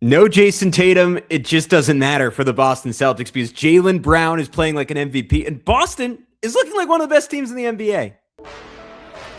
No Jason Tatum, it just doesn't matter for the Boston Celtics because Jaylen Brown is playing like an MVP, and Boston is looking like one of the best teams in the NBA.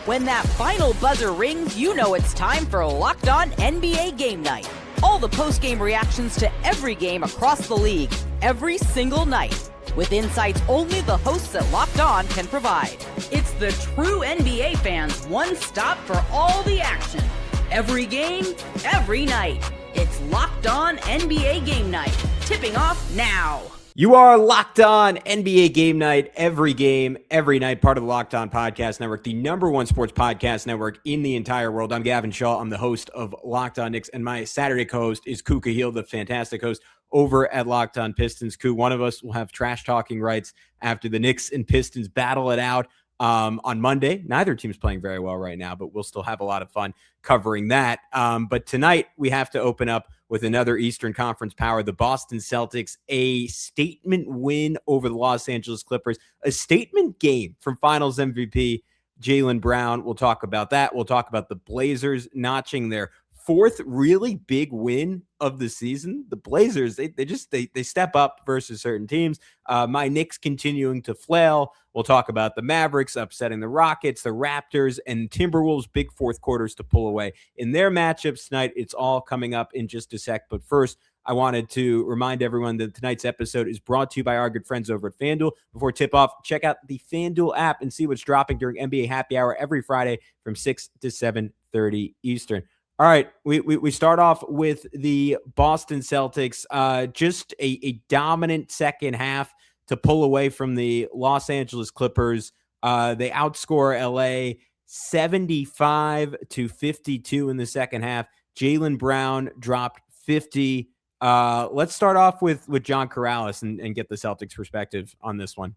When that final buzzer rings, you know it's time for Locked On NBA Game Night. All the post-game reactions to every game across the league, every single night, with insights only the hosts at Locked On can provide. It's the true NBA fans' one stop for all the action. Every game, every night. It's Locked On NBA Game Night, tipping off now. You are Locked On NBA Game Night, every game, every night, part of the Locked On Podcast Network, the number one sports podcast network in the entire world. I'm Gavin Schall. I'm the host of Locked On Knicks, and my Saturday co-host is Khahil, the fantastic host over at Locked On Pistons. One of us will have trash talking rights after the Knicks and Pistons battle it out on Monday. Neither team's playing very well right now, but we'll still have a lot of fun covering that. But tonight we have to open up with another Eastern Conference power, the Boston Celtics, a statement win over the Los Angeles Clippers, a statement game from Finals MVP Jaylen Brown. We'll talk about that. We'll talk about the Blazers notching their fourth really big win of the season. The Blazers, they step up versus certain teams. My Knicks continuing to flail. We'll talk about the Mavericks upsetting the Rockets, the Raptors, and Timberwolves big fourth quarters to pull away in their matchups tonight. It's all coming up in just a sec. But first, I wanted to remind everyone that tonight's episode is brought to you by our good friends over at FanDuel. Before tip-off, check out the FanDuel app and see what's dropping during NBA Happy Hour every Friday from 6 to 7:30 Eastern. All right, we start off with the Boston Celtics. Just a dominant second half to pull away from the Los Angeles Clippers. They outscore LA 75-52 in the second half. Jaylen Brown dropped 50. Let's start off with John Corrales and get the Celtics perspective on this one.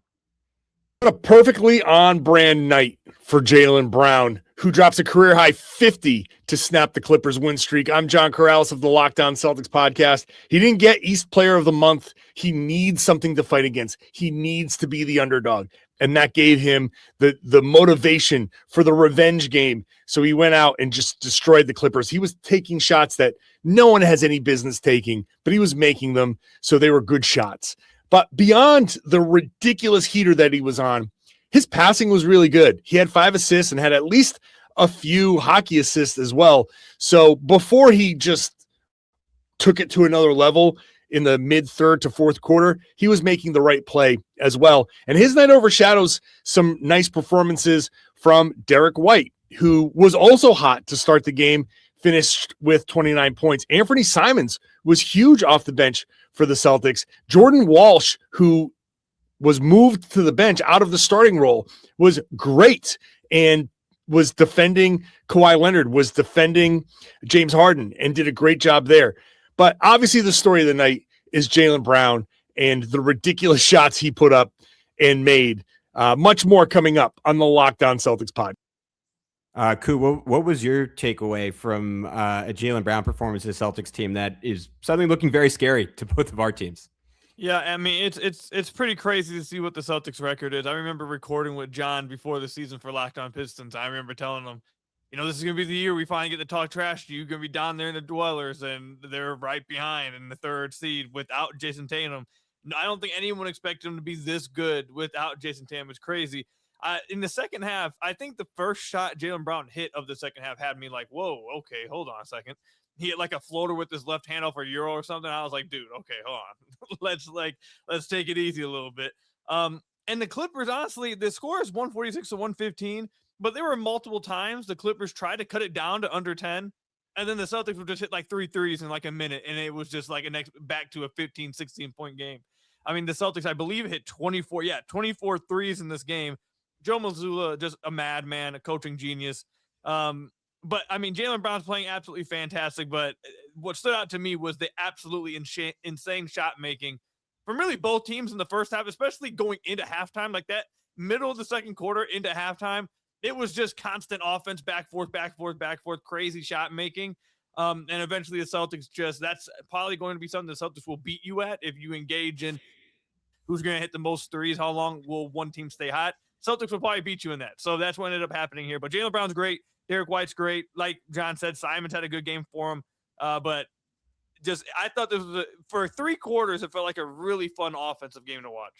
What a perfectly on-brand night for Jaylen Brown, who drops a career-high 50 to snap the Clippers' win streak. I'm John Corrales of the Locked On Celtics podcast. He didn't get East Player of the Month. He needs something to fight against. He needs to be the underdog, and that gave him the motivation for the revenge game. So he went out and just destroyed the Clippers. He was taking shots that no one has any business taking, but he was making them, so they were good shots. But beyond the ridiculous heater that he was on, his passing was really good. He had 5 assists and had at least a few hockey assists as well. So before he just took it to another level in the mid-third to fourth quarter, he was making the right play as well. And his night overshadows some nice performances from Derek White, who was also hot to start the game, finished with 29 points. Anthony Simons was huge off the bench for the Celtics. Jordan Walsh, who was moved to the bench out of the starting role, was great and was defending Kawhi Leonard, was defending James Harden, and did a great job there. But obviously the story of the night is Jaylen Brown and the ridiculous shots he put up and made. Much more coming up on the Locked On Celtics pod. What was your takeaway from a Jaylen Brown performance of the Celtics team that is suddenly looking very scary to both of our teams? Yeah, I mean, it's pretty crazy to see what the Celtics record is. I remember recording with John before the season for Locked On Pistons. I remember telling him, this is going to be the year we finally get to talk trash to you. You're going to be down there in the Dwellers, and they're right behind in the third seed without Jason Tatum. No, I don't think anyone expected him to be this good without Jason Tatum. It's crazy. In the second half, I think the first shot Jaylen Brown hit of the second half had me like, whoa, okay, hold on a second. He hit like a floater with his left hand off a Euro or something. I was like, dude, okay, hold on. let's take it easy a little bit. And the Clippers, honestly, the score is 146-115, but there were multiple times the Clippers tried to cut it down to under 10, and then the Celtics would just hit like 3 threes in like a minute, and it was just like back to a 15, 16-point game. I mean, the Celtics, I believe, hit 24 threes in this game. Joe Mazzulla, just a madman, a coaching genius. But, I mean, Jaylen Brown's playing absolutely fantastic, but what stood out to me was the absolutely insane shot making from really both teams in the first half, especially going into halftime, like that middle of the second quarter into halftime. It was just constant offense, back, forth, crazy shot making. And eventually the Celtics that's probably going to be something the Celtics will beat you at if you engage in who's going to hit the most threes, how long will one team stay hot. Celtics will probably beat you in that. So that's what ended up happening here. But Jaylen Brown's great. Derek White's great. Like John said, Simons had a good game for him. But I thought this was for 3 quarters, it felt like a really fun offensive game to watch.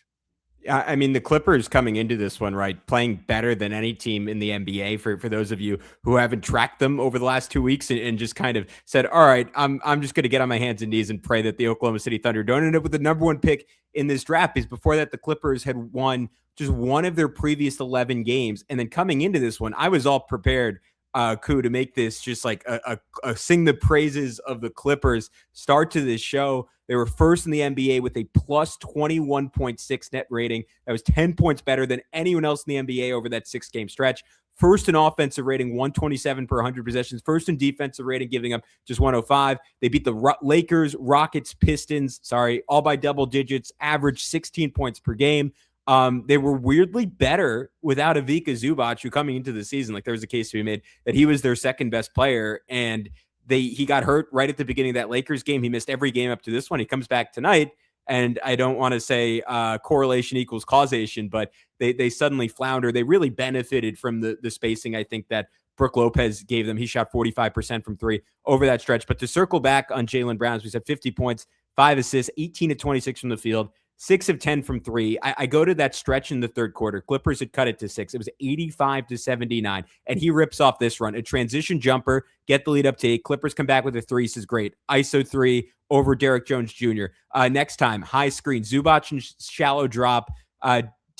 I mean, the Clippers coming into this one, right, playing better than any team in the NBA. For those of you who haven't tracked them over the last 2 weeks and just kind of said, all right, I'm just going to get on my hands and knees and pray that the Oklahoma City Thunder don't end up with the number 1 pick in this draft. Because before that, the Clippers had won just one of their previous 11 games. And then coming into this one, I was all prepared, to make this just like a sing the praises of the Clippers start to this show. They were first in the NBA with a plus 21.6 net rating. That was 10 points better than anyone else in the NBA over that 6-game stretch. First in offensive rating, 127 per 100 possessions. First in defensive rating, giving up just 105. They beat the Lakers, Rockets, Pistons, all by double digits, averaged 16 points per game. They were weirdly better without Ivica Zubac, who coming into the season, like there was a case to be made that he was their second best player, and he got hurt right at the beginning of that Lakers game. He missed every game up to this one. He comes back tonight, and I don't want to say correlation equals causation, but they suddenly flounder. They really benefited from the spacing, I think, that Brook Lopez gave them. He shot 45% from 3 over that stretch. But to circle back on Jaylen Brown, we said 50 points, 5 assists, 18 to 26 from the field, 6 of 10 from 3. I go to that stretch in the third quarter. Clippers had cut it to 6. It was 85 to 79. And he rips off this run. A transition jumper, get the lead up to 8. Clippers come back with a 3. Says great. ISO 3 over Derek Jones Jr. Next time, high screen. Zubac and shallow drop.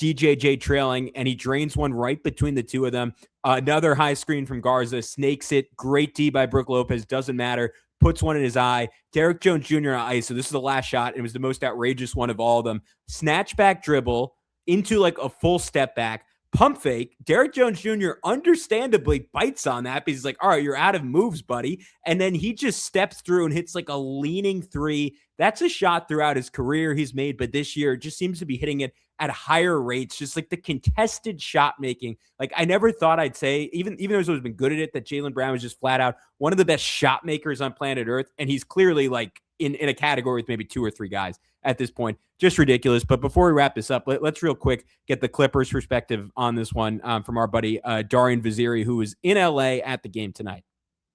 DJJ trailing, and he drains one right between the two of them. Another high screen from Garza. Snakes it. Great D by Brook Lopez. Doesn't matter. Puts one in his eye. Derek Jones Jr. on ice. So this is the last shot. It was the most outrageous one of all of them. Snatch back dribble into like a full step back. Pump fake. Derek Jones Jr. understandably bites on that because he's like, all right, you're out of moves, buddy. And then he just steps through and hits like a leaning 3. That's a shot throughout his career he's made, but this year just seems to be hitting it at higher rates, just like the contested shot making. Like I never thought I'd say, even though he's always been good at it, that Jaylen Brown was just flat out one of the best shot makers on planet Earth. And he's clearly like in a category with maybe 2 or 3 guys at this point. Just ridiculous. But before we wrap this up, let's real quick get the Clippers perspective on this one from our buddy Darian Vaziri, who is in LA at the game tonight.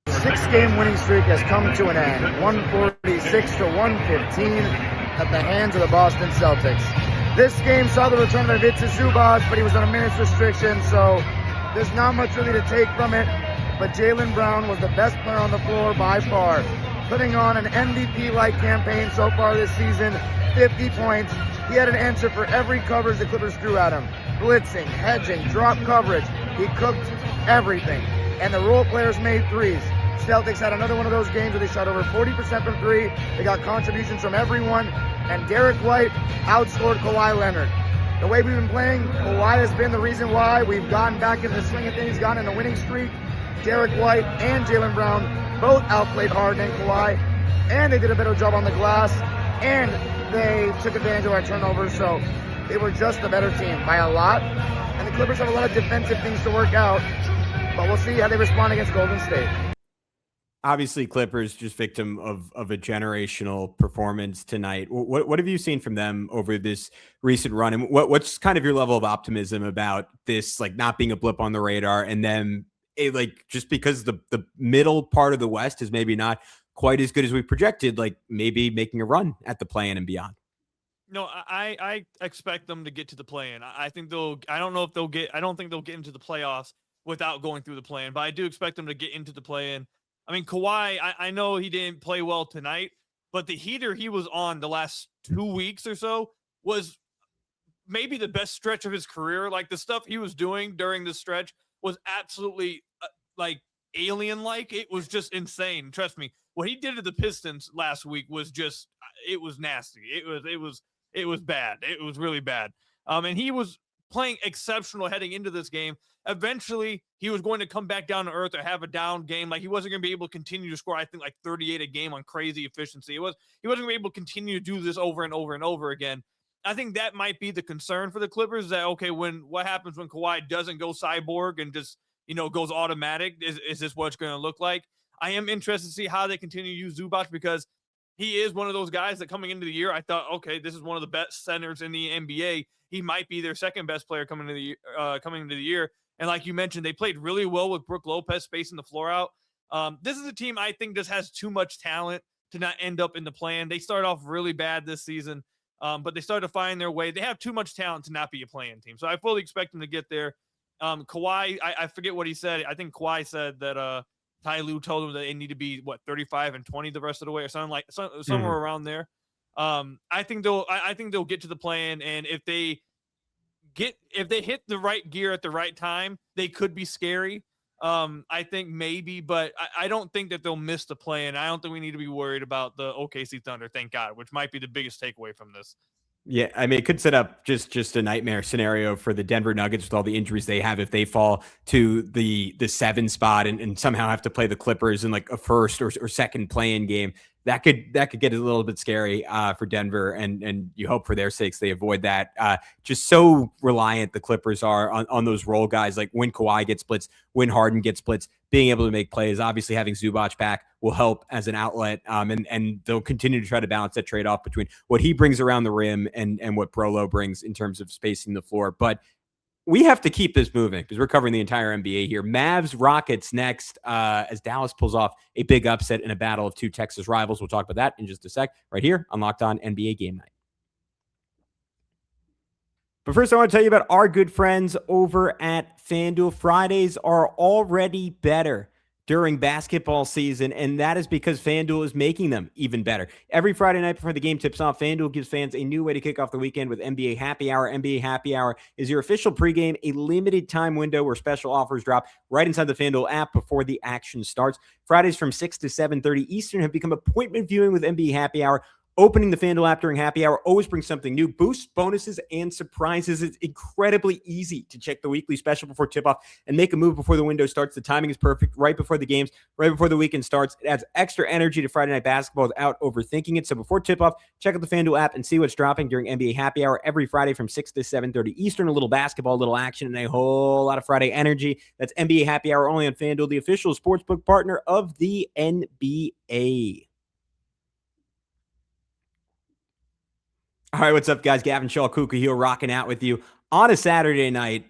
6-game winning streak has come to an end, 146 to 115 at the hands of the Boston Celtics. This game saw the return of Ivica Zubac, but he was on a minutes restriction, so there's not much really to take from it. But Jaylen Brown was the best player on the floor by far, putting on an MVP-like campaign so far this season, 50 points. He had an answer for every coverage the Clippers threw at him. Blitzing, hedging, drop coverage. He cooked everything. And the role players made 3s. Celtics had another one of those games where they shot over 40% from 3. They got contributions from everyone. And Derek White outscored Kawhi Leonard. The way we've been playing, Kawhi has been the reason why we've gotten back into the swing of things, gotten in a winning streak. Derek White and Jaylen Brown both outplayed Harden and Kawhi, and they did a better job on the glass, and they took advantage of our turnovers, so they were just a better team by a lot. And the Clippers have a lot of defensive things to work out, but we'll see how they respond against Golden State. Obviously, Clippers just victim of a generational performance tonight. What have you seen from them over this recent run? And what's kind of your level of optimism about this, like not being a blip on the radar, and then like just because the middle part of the West is maybe not quite as good as we projected, like maybe making a run at the play-in and beyond? No, I expect them to get to the play-in. I think I don't think they'll get into the playoffs without going through the play-in, but I do expect them to get into the play-in. I mean, Kawhi, I know he didn't play well tonight, but the heater he was on the last 2 weeks or so was maybe the best stretch of his career. Like the stuff he was doing during this stretch was absolutely like alien-like. It was just insane. Trust me. What he did to the Pistons last week was just, it was nasty. It was bad. It was really bad. And he was playing exceptional heading into this game. Eventually, he was going to come back down to earth or have a down game. Like he wasn't going to be able to continue to score, I think, like 38 a game on crazy efficiency. He wasn't going to be able to continue to do this over and over and over again. I think that might be the concern for the Clippers, that, okay, what happens when Kawhi doesn't go cyborg and just, goes automatic? Is this what it's going to look like? I am interested to see how they continue to use Zubac, because he is one of those guys that coming into the year, I thought, okay, this is one of the best centers in the NBA. He might be their second best player coming into the year. And like you mentioned, they played really well with Brook Lopez spacing the floor out. This is a team I think just has too much talent to not end up in the play-in. They started off really bad this season, but they started to find their way. They have too much talent to not be a play-in team. So I fully expect them to get there. Kawhi, I forget what he said. I think Kawhi said that Ty Lue told him that they need to be 35-20 the rest of the way, or somewhere around there. I think they'll get to the play-in, and if they hit the right gear at the right time, they could be scary. I think maybe, but I don't think that they'll miss the play-in. I don't think we need to be worried about the OKC Thunder, thank God, which might be the biggest takeaway from this. Yeah, I mean, it could set up just a nightmare scenario for the Denver Nuggets with all the injuries they have if they fall to the 7 spot and somehow have to play the Clippers in like a first or second play-in game. That could get a little bit scary for Denver, and you hope for their sakes they avoid that. Just so reliant the Clippers are on those role guys, like when Kawhi gets splits, when Harden gets splits, being able to make plays. Obviously, having Zubac back will help as an outlet, and they'll continue to try to balance that trade-off between what he brings around the rim and what Brolo brings in terms of spacing the floor. But we have to keep this moving because we're covering the entire NBA here. Mavs Rockets next as Dallas pulls off a big upset in a battle of 2 Texas rivals. We'll talk about that in just a sec right here on Locked On NBA Game Night. But first, I want to tell you about our good friends over at FanDuel. Fridays are already better during basketball season, and that is because FanDuel is making them even better. Every Friday night before the game tips off, FanDuel gives fans a new way to kick off the weekend with NBA Happy Hour. NBA Happy Hour is your official pregame, a limited time window where special offers drop right inside the FanDuel app before the action starts. Fridays from 6 to 7:30 Eastern have become appointment viewing with NBA Happy Hour. Opening the FanDuel app during happy hour always brings something new, boosts, bonuses, and surprises. It's incredibly easy to check the weekly special before tip-off and make a move before the window starts. The timing is perfect, right before the games, right before the weekend starts. It adds extra energy to Friday Night Basketball without overthinking it. So before tip-off, check out the FanDuel app and see what's dropping during NBA Happy Hour every Friday from 6 to 7:30 Eastern. A little basketball, a little action, and a whole lot of Friday energy. That's NBA Happy Hour only on FanDuel, the official sportsbook partner of the NBA. All right, what's up, guys? Gavin, Schall, Khahil rocking out with you on a Saturday night.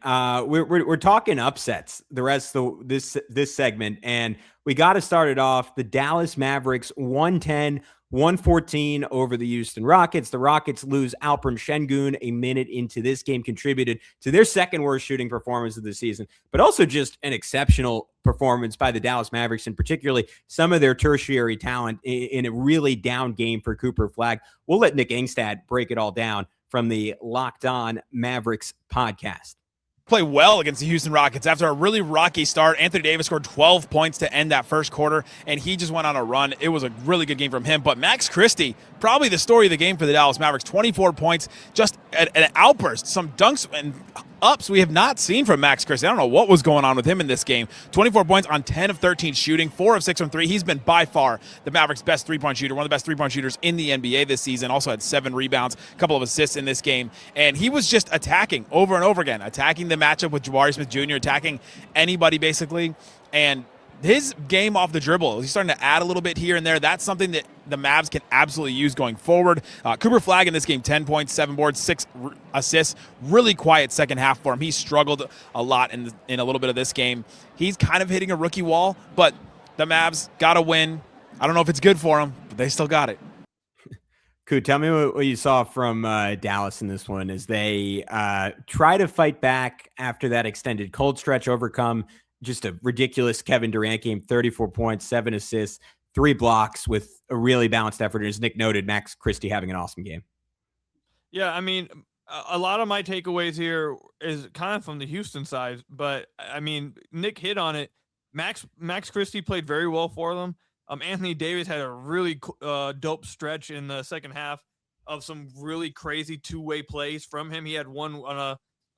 We're talking upsets the rest of this segment, and we got to start it off. The Dallas Mavericks 110-114 over the Houston Rockets. The Rockets lose Alperen Şengün a minute into this game, contributed to their second worst shooting performance of the season, but also just an exceptional performance by the Dallas Mavericks, and particularly some of their tertiary talent in a really down game for Cooper Flagg. We'll let Nick Engstad break it all down from the Locked On Mavericks podcast. Play well against the Houston Rockets after a really rocky start. Anthony Davis scored 12 points to end that first quarter, and he just went on a run. It was a really good game from him. But Max Christie, probably the story of the game for the Dallas Mavericks, 24 points, just an outburst, some dunks and ups we have not seen from Max Christie. I don't know what was going on with him in this game. 24 points on 10 of 13 shooting, 4 of 6 from 3. He's been by far the Mavericks' best three-point shooter, one of the best three-point shooters in the NBA this season. Also had 7 rebounds, a couple of assists in this game. And he was just attacking over and over again, attacking the matchup with Jabari Smith Jr., attacking anybody basically. And his game off the dribble, he's starting to add a little bit here and there. That's something that the Mavs can absolutely use going forward. Cooper Flagg in this game, 10 points, 7 boards, 6 assists. Really quiet second half for him. He struggled a lot in a little bit of this game. He's kind of hitting a rookie wall, but the Mavs got to win. I don't know if it's good for them, but they still got it. Cool. Tell me what you saw from Dallas in this one as they try to fight back after that extended cold stretch, overcome just a ridiculous Kevin Durant game, 34 points, 7 assists, 3 blocks with a really balanced effort. And as Nick noted, Max Christie having an awesome game. Yeah, I mean, a lot of my takeaways here is kind of from the Houston side, but I mean, Nick hit on it. Max Christie played very well for them. Anthony Davis had a really dope stretch in the second half of some really crazy two-way plays from him. He had one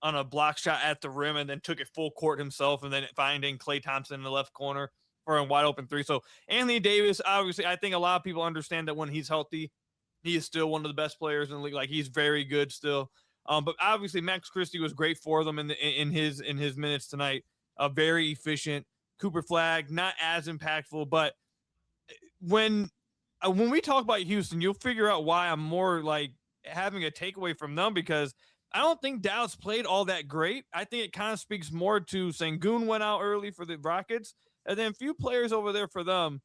on a block shot at the rim and then took it full court himself, and then finding Klay Thompson in the left corner for a wide open 3. So Anthony Davis, obviously, I think a lot of people understand that when he's healthy, he is still one of the best players in the league. Like, he's very good still. But obviously Max Christie was great for them in his minutes tonight. Very efficient. Cooper Flagg, not as impactful, but when we talk about Houston, you'll figure out why I'm more like having a takeaway from them, because I don't think Dallas played all that great. I think it kind of speaks more to Şengün went out early for the Rockets, and then a few players over there for them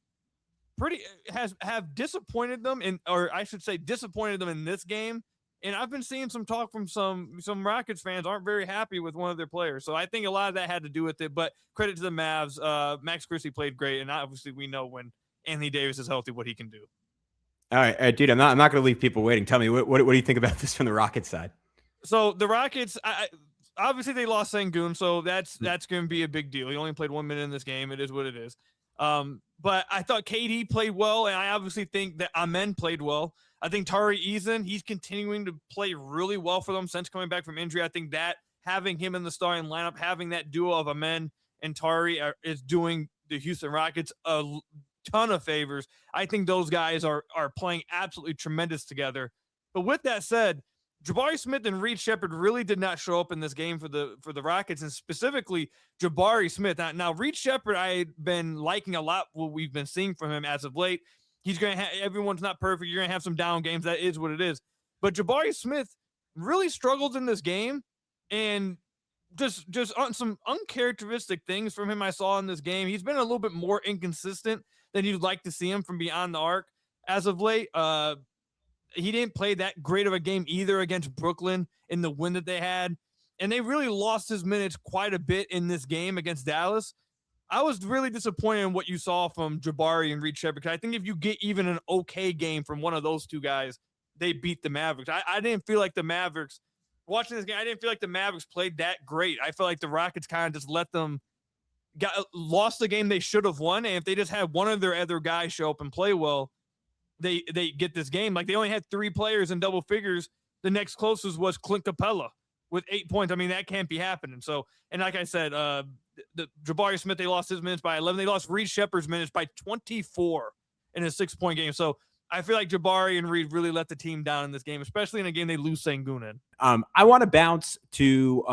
have disappointed them or I should say disappointed them in this game. And I've been seeing some talk from some Rockets fans aren't very happy with one of their players. So I think a lot of that had to do with it. But credit to the Mavs. Max Christie played great, and obviously we know when Anthony Davis is healthy what he can do. All right, dude. I'm not going to leave people waiting. Tell me what do you think about this from the Rockets side? So the Rockets, obviously they lost Sengun, so that's going to be a big deal. He only played 1 minute in this game. It is what it is. But I thought KD played well, and I obviously think that Amen played well. I think Tari Eason, he's continuing to play really well for them since coming back from injury. I think that having him in the starting lineup, having that duo of Amen and Tari is doing the Houston Rockets a ton of favors. I think those guys are playing absolutely tremendous together. But with that said, Jabari Smith and Reed Shepherd really did not show up in this game for the Rockets, and specifically Jabari Smith. Now Reed Shepherd, I've been liking a lot what we've been seeing from him as of late. He's going to have, everyone's not perfect. You're going to have some down games. That is what it is. But Jabari Smith really struggled in this game, and just on some uncharacteristic things from him I saw in this game. He's been a little bit more inconsistent than you'd like to see him from beyond the arc as of late. He didn't play that great of a game either against Brooklyn in the win that they had. And they really lost his minutes quite a bit in this game against Dallas. I was really disappointed in what you saw from Jabari and Reed Shepherd, because I think if you get even an okay game from one of those two guys, they beat the Mavericks. I didn't feel like the Mavericks, watching this game, I didn't feel like the Mavericks played that great. I feel like the Rockets kind of just let them lost the game they should have won. And if they just had one of their other guys show up and play well, they get this game. Like, they only had 3 players in double figures. The next closest was Clint Capella with 8 points. I mean, that can't be happening. So, and like I said, the Jabari Smith, they lost his minutes by 11. They lost Reed Shepherd's minutes by 24 in a 6-point game. So I feel like Jabari and Reed really let the team down in this game, especially in a game they lose Sengun in. I want to bounce to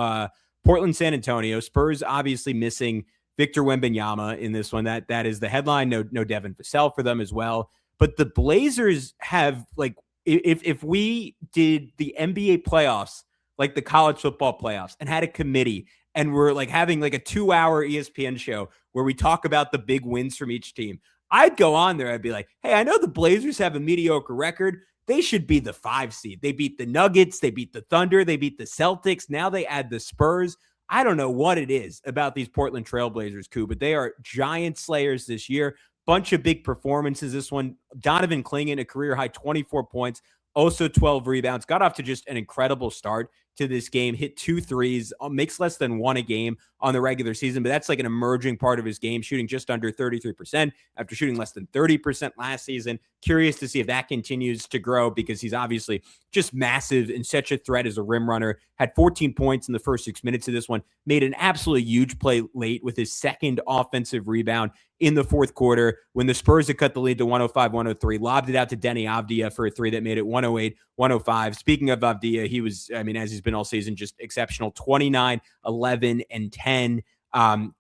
Portland, San Antonio. Spurs obviously missing Victor Wembanyama in this one. That is the headline. No Devin Vassell for them as well. But the Blazers have, like, if we did the NBA playoffs, like the college football playoffs, and had a committee, and we're like having like a 2-hour ESPN show where we talk about the big wins from each team, I'd go on there. I'd be like, hey, I know the Blazers have a mediocre record. They should be the 5 seed. They beat the Nuggets. They beat the Thunder. They beat the Celtics. Now they add the Spurs. I don't know what it is about these Portland Trailblazers, Koo, but they are giant slayers this year. Bunch of big performances this one. Donovan Clingan, a career-high 24 points, also 12 rebounds. Got off to just an incredible start to this game. Hit 2 threes, makes less than 1 a game on the regular season, but that's like an emerging part of his game, shooting just under 33% after shooting less than 30% last season. Curious to see if that continues to grow, because he's obviously just massive and such a threat as a rim runner. Had 14 points in the first 6 minutes of this one. Made an absolutely huge play late with his second offensive rebound in the fourth quarter when the Spurs had cut the lead to 105-103. Lobbed it out to Denny Avdia for a 3 that made it 108-105. Speaking of Avdia, he was, I mean, as he's been all season, just exceptional. 29, 11, and 10.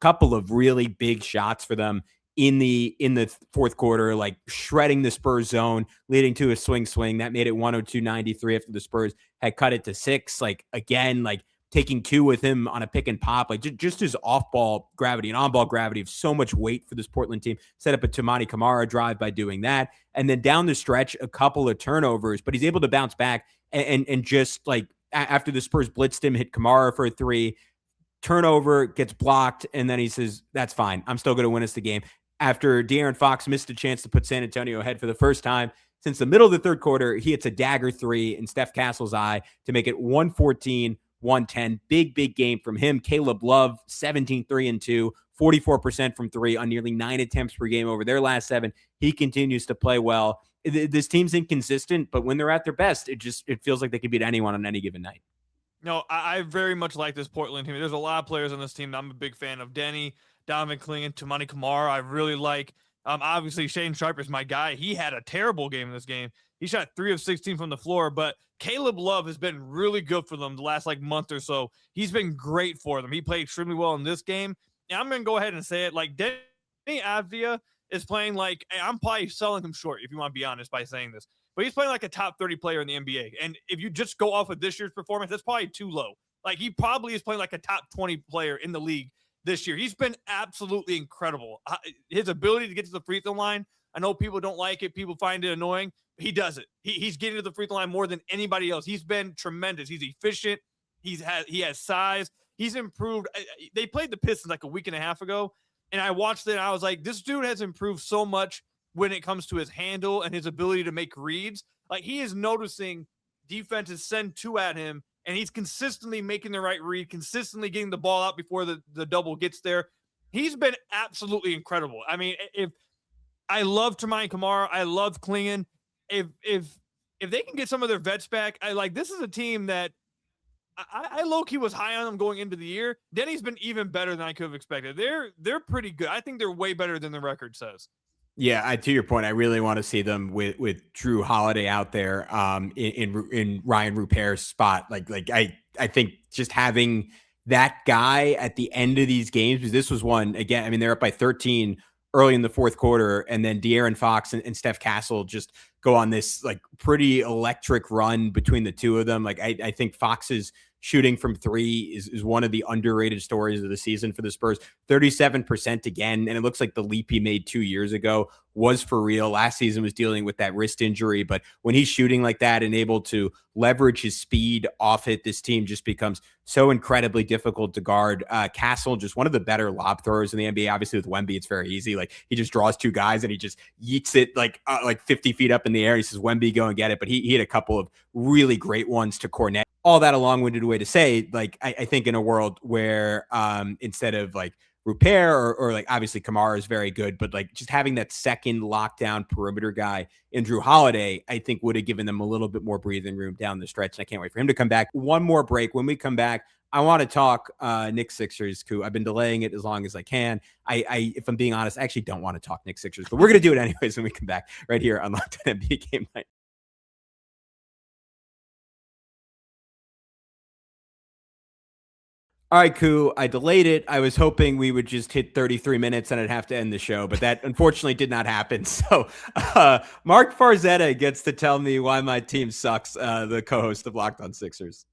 Couple of really big shots for them in the fourth quarter, like shredding the Spurs zone, leading to a swing that made it 102-93 after the Spurs had cut it to 6. Like, again, like taking 2 with him on a pick and pop, like just his off-ball gravity and on-ball gravity of so much weight for this Portland team. Set up a Toumani Camara drive by doing that. And then down the stretch, a couple of turnovers, but he's able to bounce back and just like after the Spurs blitzed him, hit Camara for a 3, turnover, gets blocked, and then he says, that's fine. I'm still going to win us the game. After De'Aaron Fox missed a chance to put San Antonio ahead for the first time since the middle of the third quarter, he hits a dagger 3 in Steph Castle's eye to make it 114-110. Big game from him. Caleb Love, 17, 3 and 2, 44% from 3 on nearly 9 attempts per game over their last 7. He continues to play well. This team's inconsistent, but when they're at their best, it feels like they could beat anyone on any given night. No, I very much like this Portland team. There's a lot of players on this team that I'm a big fan of. Denny, Donovan Clingan, Toumani Camara, I really like. Obviously, Shane Sharp is my guy. He had a terrible game in this game. He shot 3 of 16 from the floor, but Caleb Love has been really good for them the last month or so. He's been great for them. He played extremely well in this game. And I'm going to go ahead and say it. Like, Denny Avdia is playing like, I'm probably selling him short, if you want to be honest, by saying this. But he's playing like a top 30 player in the NBA. And if you just go off of this year's performance, that's probably too low. Like, he probably is playing like a top 20 player in the league this year. He's been absolutely incredible. His ability to get to the free throw line, I know people don't like it. People find it annoying. He does it. He's getting to the free throw line more than anybody else. He's been tremendous. He's efficient. He has size. He's improved. They played the Pistons like a week and a half ago, and I watched it, and I was like, this dude has improved so much when it comes to his handle and his ability to make reads. Like, he is noticing defenses send two at him, and he's consistently making the right read, consistently getting the ball out before the double gets there. He's been absolutely incredible. I mean, if I love Tremaine Kamara, I love Klingon. If they can get some of their vets back, this is a team that I low-key was high on them going into the year. Denny's been even better than I could have expected. They're pretty good. I think they're way better than the record says. Yeah, to your point, I really want to see them with Drew Holiday out there in Ryan Rupert's spot. I think just having that guy at the end of these games, because this was one, again, I mean, they're up by 13 early in the fourth quarter, and then De'Aaron Fox and Steph Castle just go on this pretty electric run between the two of them. I think Fox's shooting from three is one of the underrated stories of the season for the Spurs. 37% again, and it looks like the leap he made 2 years ago was for real. Last season was dealing with that wrist injury, but when he's shooting like that and able to leverage his speed off it, this team just becomes so incredibly difficult to guard. Castle, just one of the better lob throwers in the NBA. Obviously with Wemby, it's very easy. He just draws two guys and he just yeets it 50 feet up in the air. He says, Wemby, go and get it. But he had a couple of really great ones to Cornet. All that a long-winded way to say, I think in a world where instead of Rupert or obviously Kamara is very good, but just having that second lockdown perimeter guy in Drew Holiday, I think would have given them a little bit more breathing room down the stretch. And I can't wait for him to come back. One more break. When we come back, I want to talk Knicks Sixers. I've been delaying it as long as I can. If I'm being honest, I actually don't want to talk Knicks Sixers, but we're going to do it anyways when we come back right here on Locked On NBA Game Night. All right, Koo, I delayed it. I was hoping we would just hit 33 minutes and I'd have to end the show, but that unfortunately did not happen. So Mark Farzetta gets to tell me why my team sucks, the co-host of Locked On Sixers.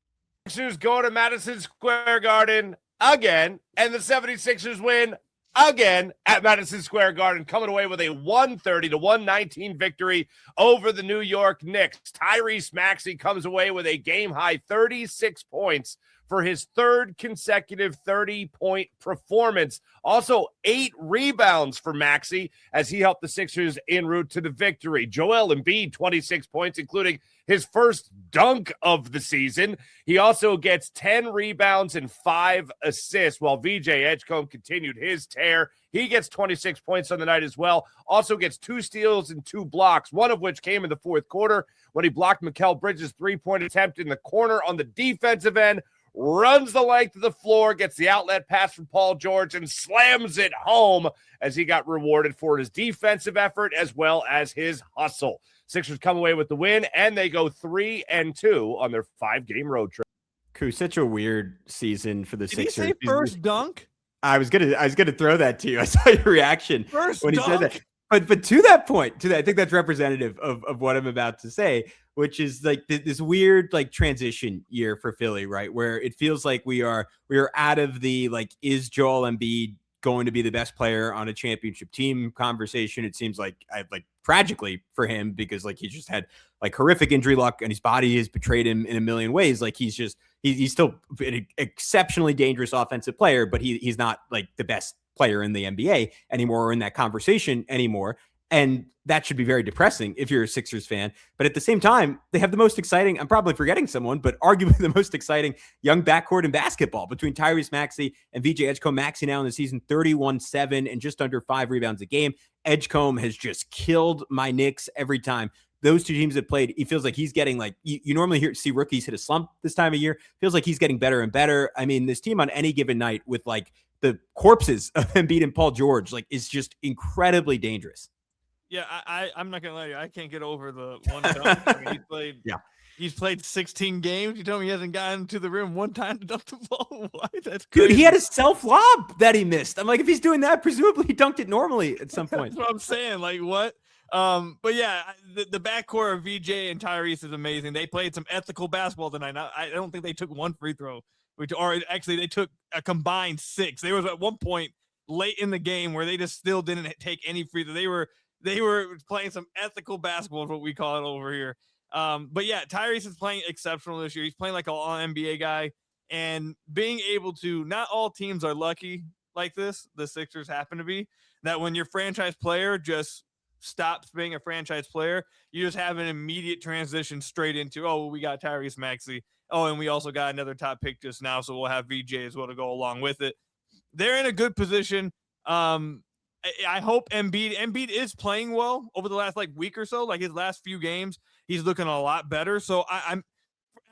Sixers go to Madison Square Garden again, and the 76ers win again at Madison Square Garden, coming away with a 130-119 victory over the New York Knicks. Tyrese Maxey comes away with a game-high 36 points for his third consecutive 30-point performance. Also, 8 rebounds for Maxey as he helped the Sixers en route to the victory. Joel Embiid, 26 points, including his first dunk of the season. He also gets 10 rebounds and 5 assists, while VJ Edgecombe continued his tear. He gets 26 points on the night as well. Also gets 2 steals and 2 blocks, one of which came in the fourth quarter when he blocked Mikal Bridges' three-point attempt in the corner on the defensive end. Runs the length of the floor, gets the outlet pass from Paul George, and slams it home as he got rewarded for his defensive effort as well as his hustle. Sixers come away with the win, and they go 3-2 on their 5-game road trip. Koo, such a weird season for the Sixers. Did he say first dunk? I was gonna throw that to you. I saw your reaction when he said that. But to that point, I think that's representative of what I'm about to say, which is this weird transition year for Philly, right? Where it feels like we are out of the is Joel Embiid going to be the best player on a championship team conversation. It seems tragically for him because he just had horrific injury luck and his body has betrayed him in a million ways. He's still an exceptionally dangerous offensive player, but he's not the best player in the NBA anymore or in that conversation anymore. And that should be very depressing if you're a Sixers fan. But at the same time, they have the most exciting, I'm probably forgetting someone, but arguably the most exciting young backcourt in basketball between Tyrese Maxey and VJ Edgecombe. Maxey now in the season 31-7 and just under 5 rebounds a game. Edgecombe has just killed my Knicks every time those two teams have played. He feels like he's getting you normally see rookies hit a slump this time of year. Feels like he's getting better and better. I mean, this team on any given night with the corpses of Embiid and Paul George is just incredibly dangerous. Yeah, I'm not gonna lie to you. I can't get over the one dunk. I mean, he's played 16 games. You told me he hasn't gotten to the rim one time to dunk the ball. Why? That's crazy. Dude, he had a self lob that he missed. I'm like, if he's doing that, presumably he dunked it normally at some point. That's what I'm saying. What? But yeah, the backcourt of VJ and Tyrese is amazing. They played some ethical basketball tonight. I don't think they took one free throw, or actually they took a combined 6. There was at one point late in the game where they just still didn't take any free throw. They were They were playing some ethical basketball, is what we call it over here. But yeah, Tyrese is playing exceptional this year. He's playing like an all-NBA guy, and being able to, not all teams are lucky like this. The Sixers happen to be, that when your franchise player just stops being a franchise player, you just have an immediate transition straight into, oh, well, we got Tyrese Maxey. Oh, and we also got another top pick just now, so we'll have VJ as well to go along with it. They're in a good position. I hope Embiid is playing well over the last week or so. Like his last few games, he's looking a lot better. So I'm,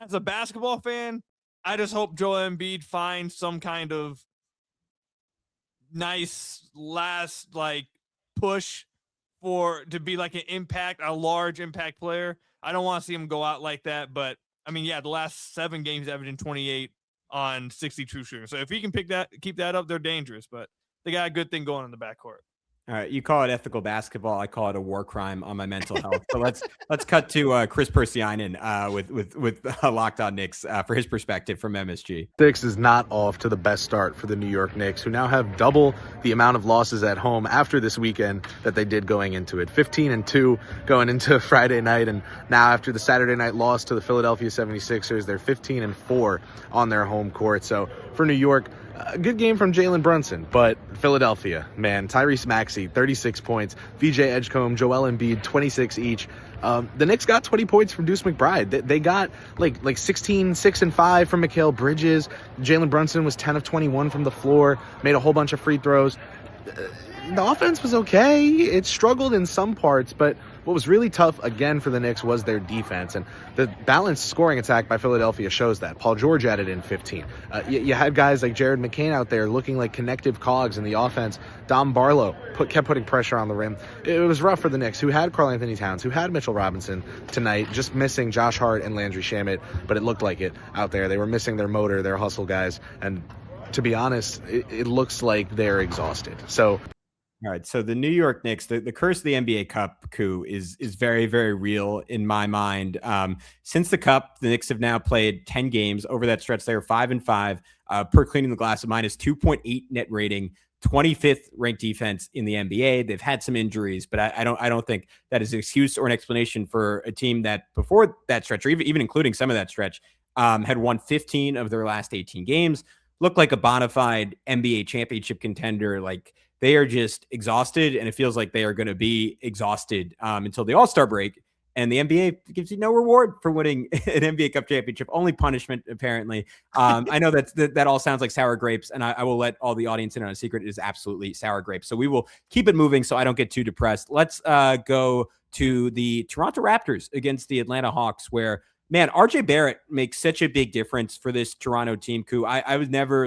as a basketball fan, I just hope Joel Embiid finds some kind of nice last push to be like a large impact player. I don't want to see him go out like that, but I mean, yeah, the last 7 games averaging 28 on 60 true shooting. So if he can keep that up, they're dangerous, but they got a good thing going in the backcourt. All right, you call it ethical basketball. I call it a war crime on my mental health. So let's cut to Chris Persianen with Locked On Knicks for his perspective from MSG. Knicks is not off to the best start for the New York Knicks, who now have double the amount of losses at home after this weekend that they did going into it. 15-2 going into Friday night, and now after the Saturday night loss to the Philadelphia 76ers, they're 15-4 on their home court. So for New York, a good game from Jaylen Brunson, but Philadelphia, man, Tyrese Maxey, 36 points, VJ Edgecombe, Joel Embiid, 26 each. The Knicks got 20 points from Deuce McBride. They got like 16, 6 and 5 from Mikal Bridges. Jaylen Brunson was 10 of 21 from the floor, made a whole bunch of free throws. The offense was okay. It struggled in some parts, but what was really tough again for the Knicks was their defense, and the balanced scoring attack by Philadelphia shows that. Paul George added in 15. You had guys like Jared McCain out there looking like connective cogs in the offense. Dom Barlow kept putting pressure on the rim. It was rough for the Knicks, who had Karl Anthony Towns, who had Mitchell Robinson tonight, just missing Josh Hart and Landry Shamet, but it looked like it out there. They were missing their motor, their hustle guys, and to be honest, it looks like they're exhausted. So all right, so the New York Knicks, the curse of the NBA Cup coup is very, very real in my mind. Since the Cup, the Knicks have now played 10 games. Over that stretch, they are 5-5 per Cleaning the Glass, a minus 2.8 net rating, 25th ranked defense in the NBA. They've had some injuries, but I don't think that is an excuse or an explanation for a team that before that stretch, or even including some of that stretch, had won 15 of their last 18 games, looked like a bona fide NBA championship contender. Like, they are just exhausted, and it feels like they are going to be exhausted until the All-Star break. And the NBA gives you no reward for winning an NBA Cup championship, only punishment, apparently. I know that all sounds like sour grapes, and I will let all the audience in on a secret. It is absolutely sour grapes. So we will keep it moving so I don't get too depressed. Let's go to the Toronto Raptors against the Atlanta Hawks, where, man, RJ Barrett makes such a big difference for this Toronto team. I was never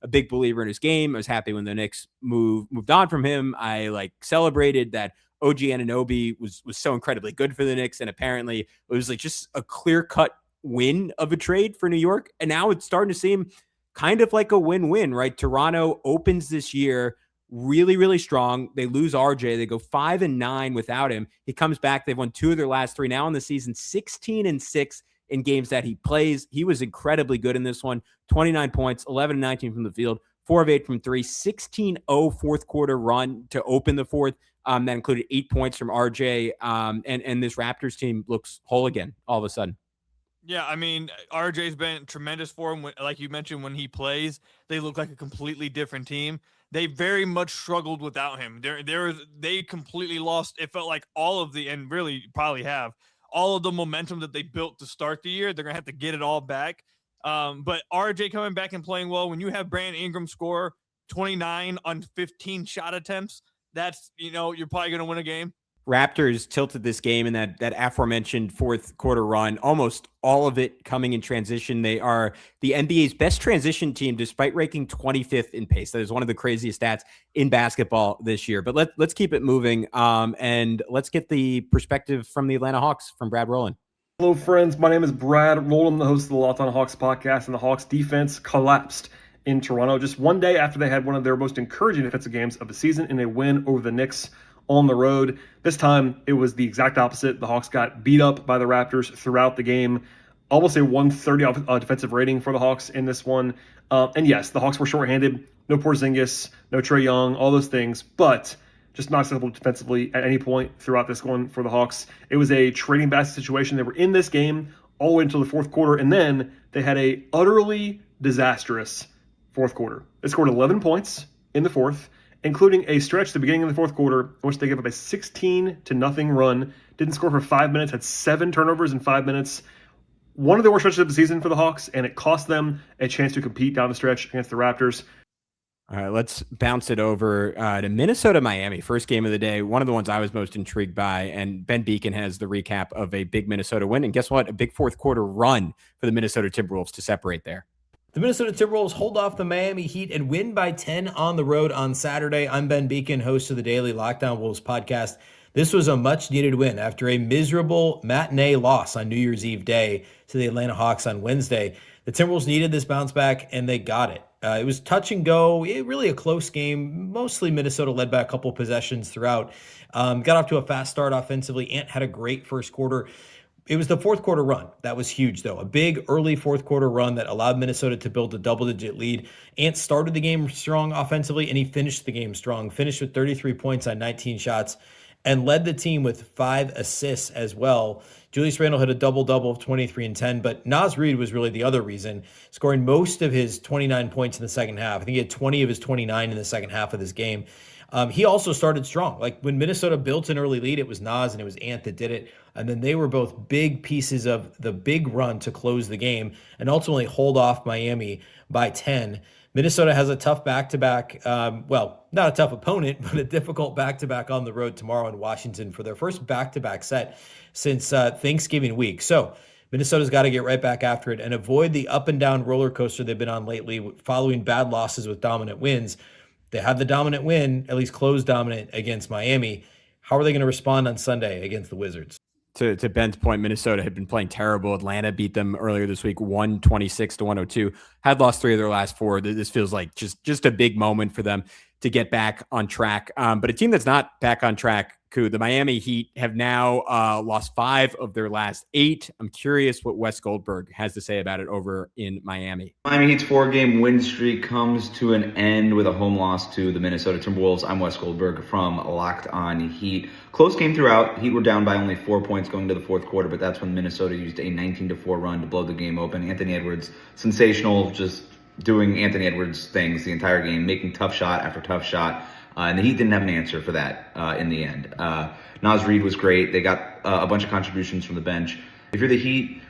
a big believer in his game. I was happy when the Knicks moved on from him. I celebrated that OG Anunoby was so incredibly good for the Knicks, and apparently it was just a clear-cut win of a trade for New York. And now it's starting to seem kind of like a win-win, right? Toronto opens this year really, really strong. They lose RJ. They go 5-9 without him. He comes back. They've won 2 of their last 3 now in the season, 16-6 in games that he plays. He was incredibly good in this one. 29 points, 11-19 from the field, 4 of 8 from 3, 16-0 fourth quarter run to open the fourth. That included 8 points from RJ. And this Raptors team looks whole again all of a sudden. Yeah, I mean, RJ's been tremendous for him. Like you mentioned, when he plays, they look like a completely different team. They very much struggled without him. They completely lost. It felt like all of and really probably have all of the momentum that they built to start the year. They're going to have to get it all back. But RJ coming back and playing well, when you have Brandon Ingram score 29 on 15 shot attempts, that's, you're probably going to win a game. Raptors tilted this game in that aforementioned fourth quarter run, almost all of it coming in transition. They are the NBA's best transition team, despite ranking 25th in pace. That is one of the craziest stats in basketball this year. But let's keep it moving, and let's get the perspective from the Atlanta Hawks from Brad Rowland. Hello, friends. My name is Brad Rowland, the host of the Locked On Hawks podcast, and the Hawks defense collapsed in Toronto just one day after they had one of their most encouraging defensive games of the season in a win over the Knicks on the road. This time, it was the exact opposite. The Hawks got beat up by the Raptors throughout the game. Almost a 130 defensive rating for the Hawks in this one. And yes, the Hawks were shorthanded. No Porzingis, no Trae Young, all those things. But just not acceptable defensively at any point throughout this one for the Hawks. It was a trading basket situation. They were in this game all the way until the fourth quarter, and then they had a utterly disastrous fourth quarter. They scored 11 points in the fourth, including a stretch at the beginning of the fourth quarter in which they gave up a 16-0 run, didn't score for 5 minutes, had 7 turnovers in 5 minutes. One of the worst stretches of the season for the Hawks, and it cost them a chance to compete down the stretch against the Raptors. All right, let's bounce it over to Minnesota-Miami. First game of the day, one of the ones I was most intrigued by, and Ben Beacon has the recap of a big Minnesota win. And guess what? A big fourth quarter run for the Minnesota Timberwolves to separate there. The Minnesota Timberwolves hold off the Miami Heat and win by 10 on the road on Saturday. I'm Ben Beacon, host of the Daily Lockdown Wolves podcast. This was a much-needed win after a miserable matinee loss on New Year's Eve day to the Atlanta Hawks on Wednesday. The Timberwolves needed this bounce back, and they got it. It was touch and go, really a close game. Mostly Minnesota led by a couple possessions throughout. Got off to a fast start offensively. Ant had a great first quarter. It was the fourth quarter run. That was huge, though. A big early fourth quarter run that allowed Minnesota to build a double-digit lead. Ant started the game strong offensively, and he finished the game strong. Finished with 33 points on 19 shots and led the team with 5 assists as well. Julius Randle had a double-double of 23 and 10, but Naz Reid was really the other reason, scoring most of his 29 points in the second half. I think he had 20 of his 29 in the second half of this game. He also started strong. Like when Minnesota built an early lead, it was Naz and it was Ant that did it. And then they were both big pieces of the big run to close the game and ultimately hold off Miami by 10. Minnesota has a tough back-to-back, well, not a tough opponent, but a difficult back-to-back on the road tomorrow in Washington for their first back-to-back set since Thanksgiving week. So Minnesota's got to get right back after it and avoid the up-and-down roller coaster they've been on lately following bad losses with dominant wins. They had the dominant win, at least close dominant against Miami. How are they going to respond on Sunday against the Wizards? To Ben's point, Minnesota had been playing terrible. Atlanta beat them earlier this week, 126-102. Had lost 3 of their last 4. This feels like just a big moment for them to get back on track. But a team that's not back on track, the Miami Heat have now lost 5 of their last 8. I'm curious what Wes Goldberg has to say about it over in Miami. Miami Heat's 4-game win streak comes to an end with a home loss to the Minnesota Timberwolves. I'm Wes Goldberg from Locked On Heat. Close game throughout. Heat were down by only 4 points going to the fourth quarter, but that's when Minnesota used a 19-4 run to blow the game open. Anthony Edwards, sensational, just doing Anthony Edwards things the entire game, making tough shot after tough shot. And the Heat didn't have an answer for that in the end. Naz Reid was great. They got a bunch of contributions from the bench. If you're the Heat,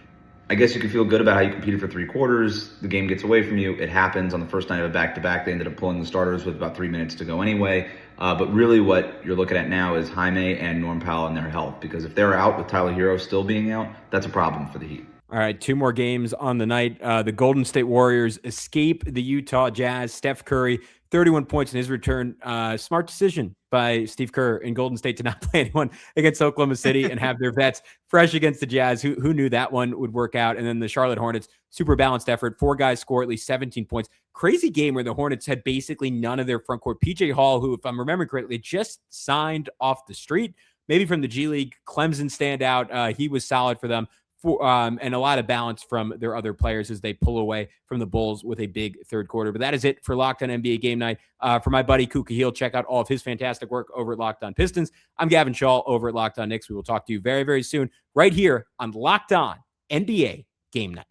I guess you can feel good about how you competed for 3 quarters. The game gets away from you. It happens on the first night of a back-to-back. They ended up pulling the starters with about 3 minutes to go anyway. But really what you're looking at now is Jaime and Norm Powell and their health. Because if they're out with Tyler Hero still being out, that's a problem for the Heat. All right, 2 more games on the night. The Golden State Warriors escape the Utah Jazz. Steph Curry, 31 points in his return. Smart decision by Steve Kerr in Golden State to not play anyone against Oklahoma City and have their vets fresh against the Jazz. Who knew that one would work out? And then the Charlotte Hornets, super balanced effort. 4 guys score at least 17 points. Crazy game where the Hornets had basically none of their front court. PJ Hall, who, if I'm remembering correctly, just signed off the street, maybe from the G League. Clemson standout. He was solid for them. And a lot of balance from their other players as they pull away from the Bulls with a big third quarter. But that is it for Locked On NBA Game Night. For my buddy Khahil, check out all of his fantastic work over at Locked On Pistons. I'm Gavin Schall over at Locked On Knicks. We will talk to you very, very soon right here on Locked On NBA Game Night.